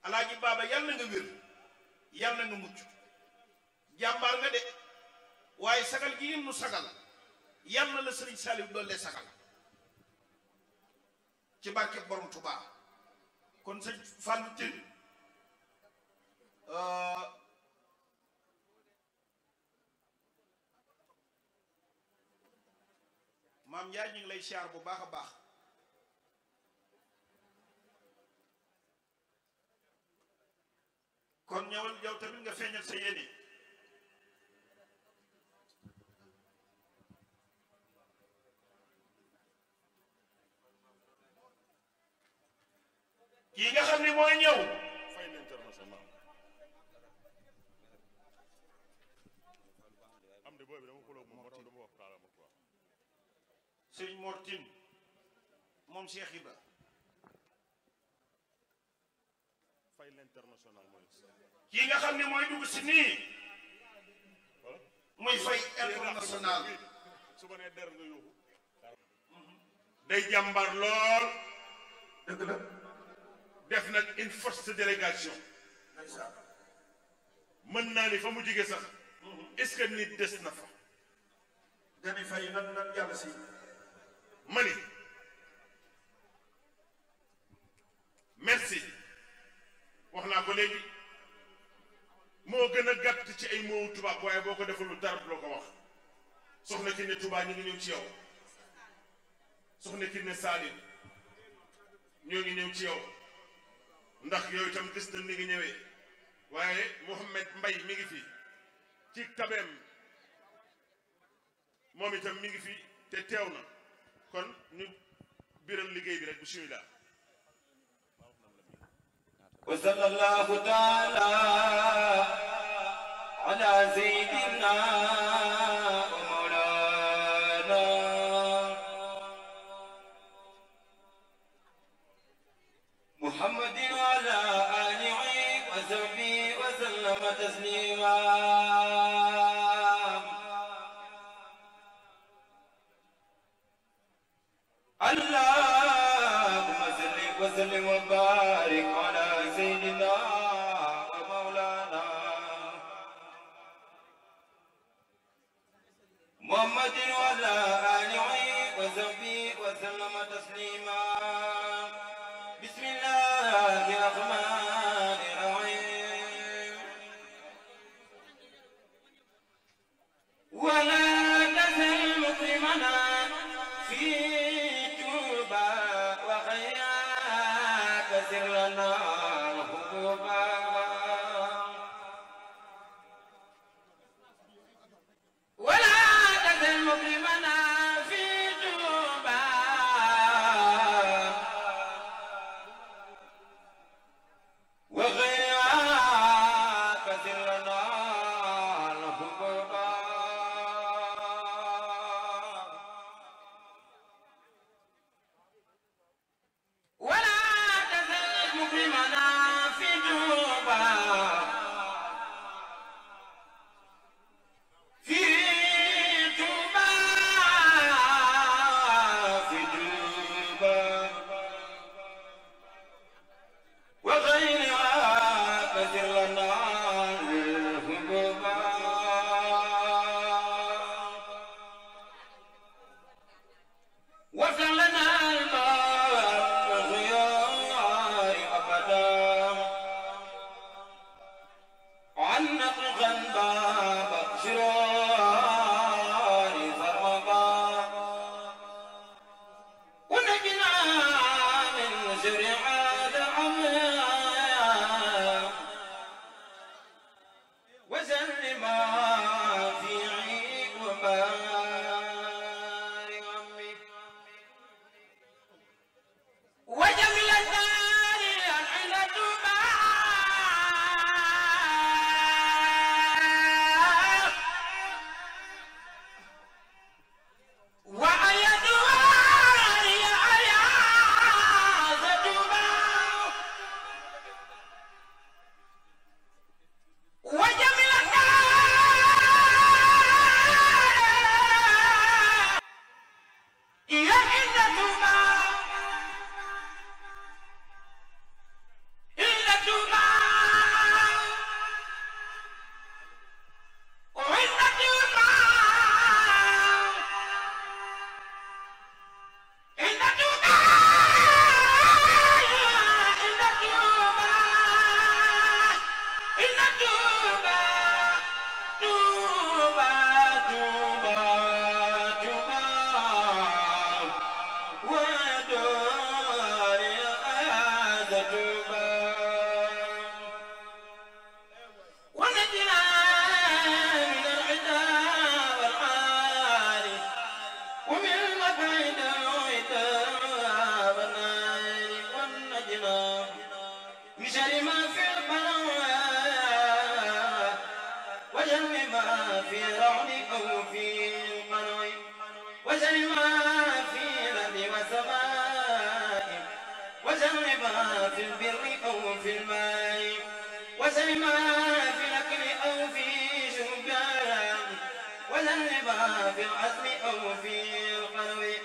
alaaji baaba yàlla nga wér yàlla nga mucc jàmbaar nga de waaye sagal gi nu sagal yàlla la sëriñ Saliou doole sagal ci barke borom Tuubaa kon sëñ Fallou Tine maam Ndiaye ñu ngi lay siyaar bu baax a baax kon ñëwal yow tamit nga feeñal sa yéene kii nga xam ni mooy ñëw fay l'international am de boobu dama xuloo moom moo tax dama wax problème ak quoi sëñ Mortine moom Cheikh Ibra fay l'international mooy kii nga xam ne mooy dugg si nii voilà muy fay international su ma nee der nga yóbbu day jàmbar lool dëgg la def nag une forte délégation mën naa ni fa mu jóge sax est-ce que nit des na fa gani fay nan yàlla si mani merci wax naa ko léegi moo gën a gàtt ci ay moowu tubaab waaye boo ko defal lu dara loo ko wax soxna ki ne tubaab ñu ngi ñëw ci yow soxna ki ne Salim ñoo ngi ñëw ci yow ndax yow itam gis na ni nga ñëwee waaye Mouhamed Mbaye mi ngi fi ci tabeem moom itam mi ngi fi te teew na kon ñu biral liggéey bi rek bismillah wa sallallahu taala ala sayyidina wa mawlana muhammadin wa ala alihi wa sahbihi wa sallama taslima اللهم صل وسلم وبارك على سيدنا ومولانا محمد وعلى آله وصحبه وسلم تسليما بسم الله الرحمن الرحيم ولا تزل مقيمنا في سرنا وحبوبا البلاء وجل ما في رعد أو في القنع وجل ما في الأرض والسماء وجل ما في البر أو في الماء وجل ما في الأكل أو في شربان وجل ما في العزم أو في القلب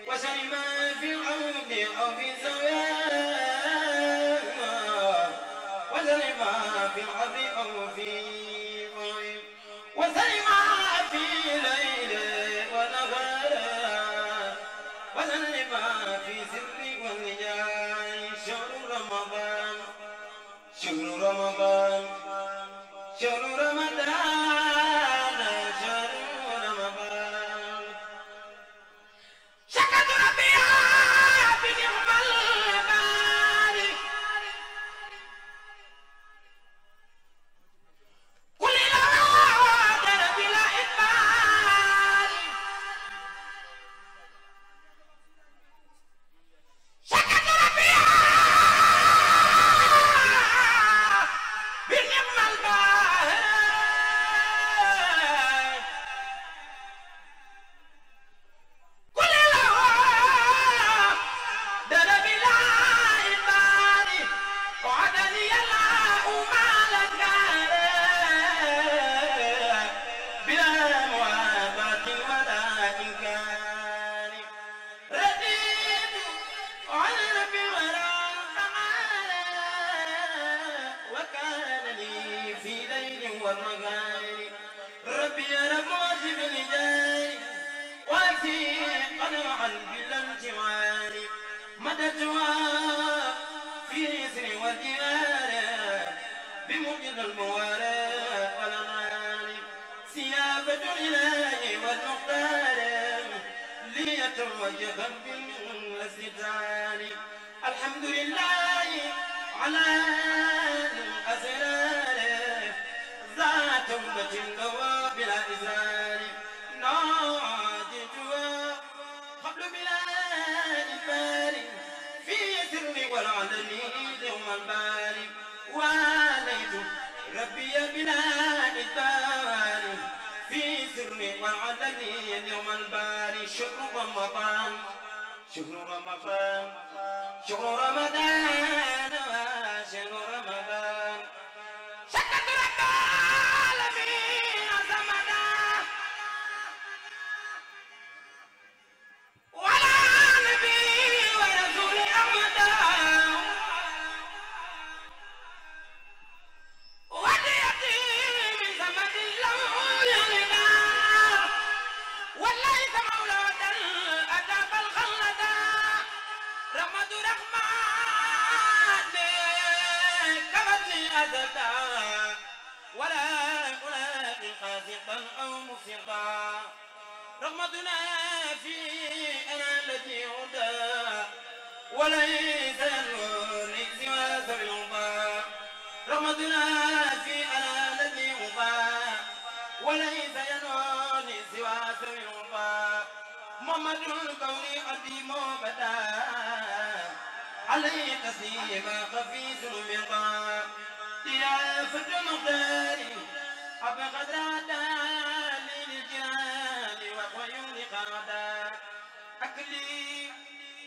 وجل ما في العود أو في الزوال وجل ما في العبد أو في القلب وجل ما في ليل ونهار وجل ما في سر والنجاة شهر رمضان شهر رمضان شهر رمضان شهر رمضان شكرت ربي بنعم الباري كل الأوادر بلا إدبار شكرت ربي بنعم الباري كل الأوادر بلا إدبار وعدني الله ما لك بلا موافاة ولا إنكار رديت عن ربي ولا وكان لي في ليل ونهار ربي يا رب واجب لجاري وفي قنوعا بالانتوار مددتها في يسر والجوار بموجد الموارى والأنار سيافة الإله والمختار ليتوجه بالستار الحمد لله على الأسرار ذات توبة له بلا إزار ناجتها قبل بلا إفار في سر والعلن يوم الباري واليت ربي بلا إدبار في سر والعلن يوم الباري شهر رمضان شهر رمضان شهر رمضان شهر رمضان شكرت رب العالمين زمنا وعلى نبي ورسول أحمد وديتي من زمن الله يغنى وليس مولادا أداب الخلدا رمض رحمن كبتني أزدا ولا ألاقي خاسقا أو مفسقا رغمتنا في أنا الذي هدى وليس ينورني سوى سبيل الهدى رغمتنا في أنا الذي هدى وليس ينورني سوى سبيل الهدى محمد الكون قديم بدا عليه تسليما خفيف المرضى يا فتى المختار أبغى دالي للجنان وخيول قادا أكلي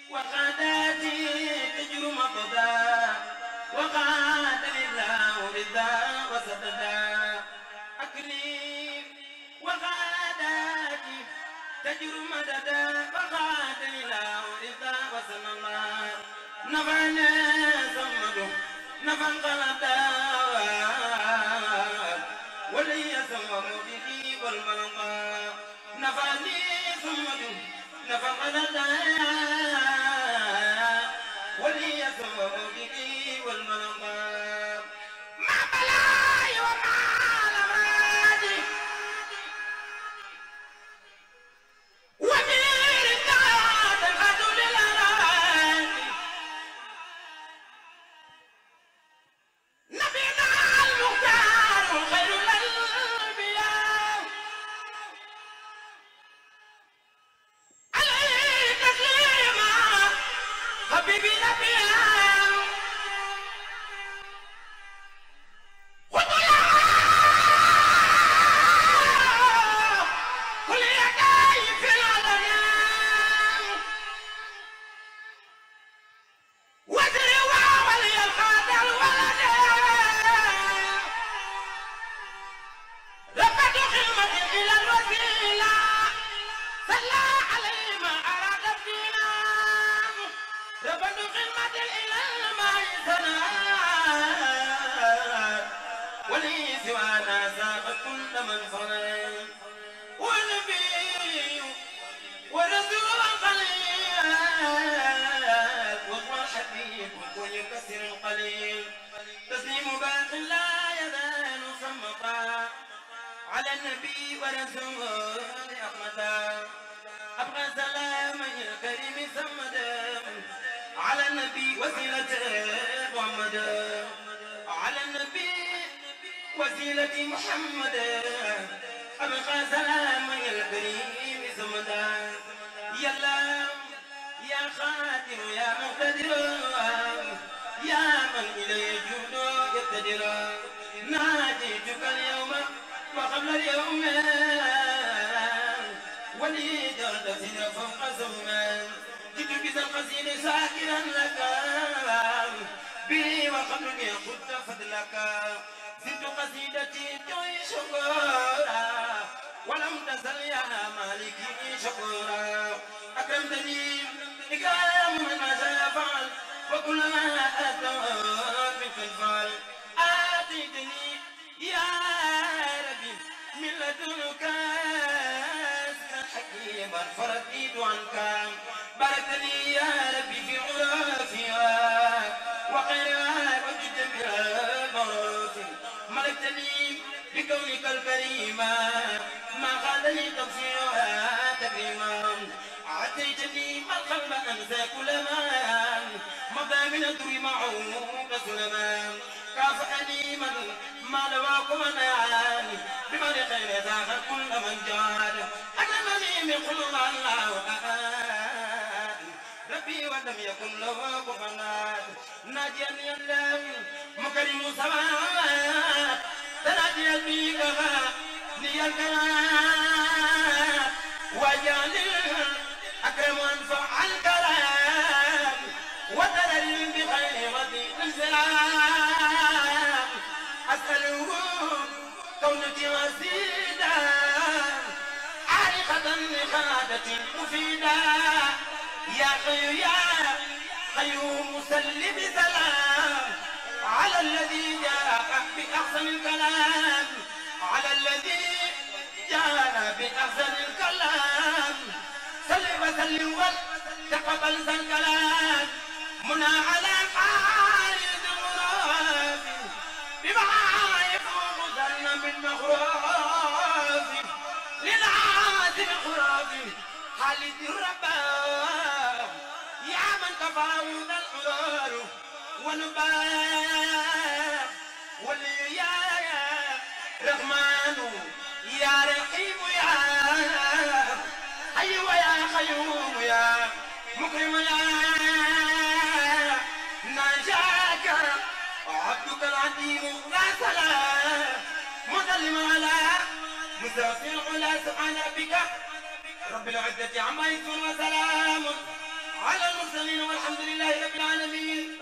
وقاداتي تجر مقدا وقاد لله رضا وسددا أكلي وقاداتي تجر مددا وقاد لله رضا وسددا نفعنا سمدو نفع قلدا ولي سمه به والملقى نفعني سمدو نفع قلدا ولي سمه به والملقى ما بلاي وما لمادي ومن النار الغدو للأراني نبينا المختار خير الأنبياء عليه تسليم سوانا ساق كل من فرن والنبي ورسول القليل وهو الحبيب ويكسر القليل تسليم باق لا يزال صمتا على النبي ورسول أحمدا أبقى سلام الكريم سمدا على النبي وسيلة محمد على النبي وسيلة محمد أبقى سلام الكريم سمدا يلا يا خاتم يا مقتدر يا من إليه جود يقتدر ناديتك اليوم وقبل اليوم ولي تنتصر فوق زمان جئت بذا القصيد ساكرا لك بي وقبلني خذت فضلك زدت قصيدتي توي شكورا ولم تزل يا مالكي شكورا أكرمتني إكرام من ما سيفعل وكل ما أتوى منك الفعل آتيتني يا ربي من لدنك حكيما فرديت عنك باركتني يا ربي في عرافها وخيرها وجد بها المعروف ملكتني بكونك الكريم ما خالني تفسيرها تكريما عديتني ما القلب انسى كل ما مضى من الدر معوق سلما كافأني من ما لواكم نعاني بمن خير ذاك كل من جاد أجلني من قلوب الله ربي ولم يكن له كفوا ناجيني الله مكرم السماوات تناجي بك لي الكلام وجعل أكرم أنفع الكلام وتلل بخير رديء السلام أسأله كونتي وسيدا عارقة لخادة مفيدة يا خير يا قيوم سل بسلام على الذي جاء بأحسن الكلام على الذي جاء بأحسن الكلام سل وسلم وتقبل ذا الكلام منى على قائد المراد بما يفوق ذن من مخراف للعازم الخراف خالد الرباب يا من كفاوذ الحرار ونباب ولي يا رحمن يا رحيم يا حي ويا خيوم يا مكرم يا نجاك عبدك العظيم لا سلام مسلم على مسافر على سبحان ربك رب العزة عما يصفون وسلام على المرسلين والحمد لله رب العالمين.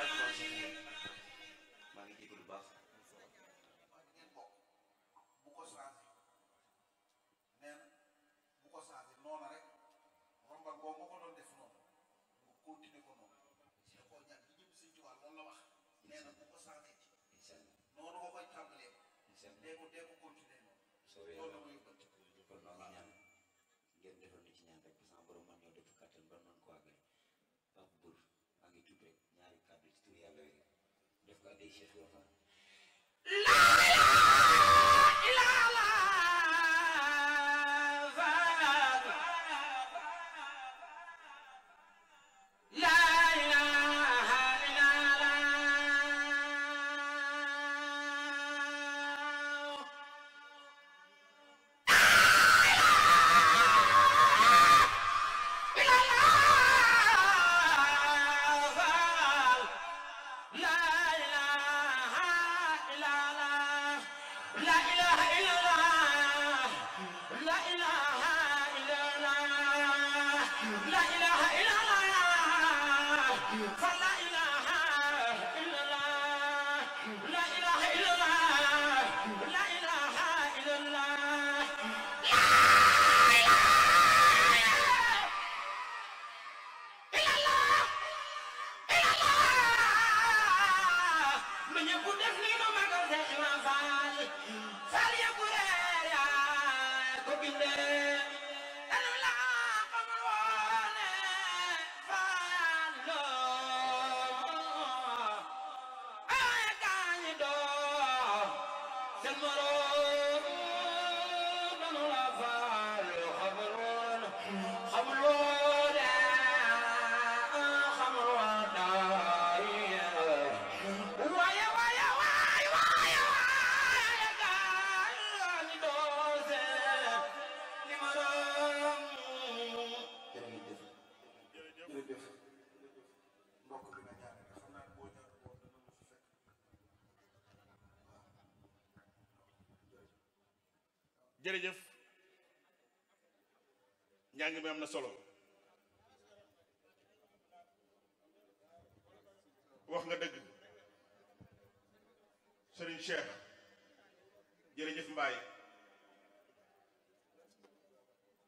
jërëjëf njàng mi am na solo wax nga dëgg Serigne Cheikh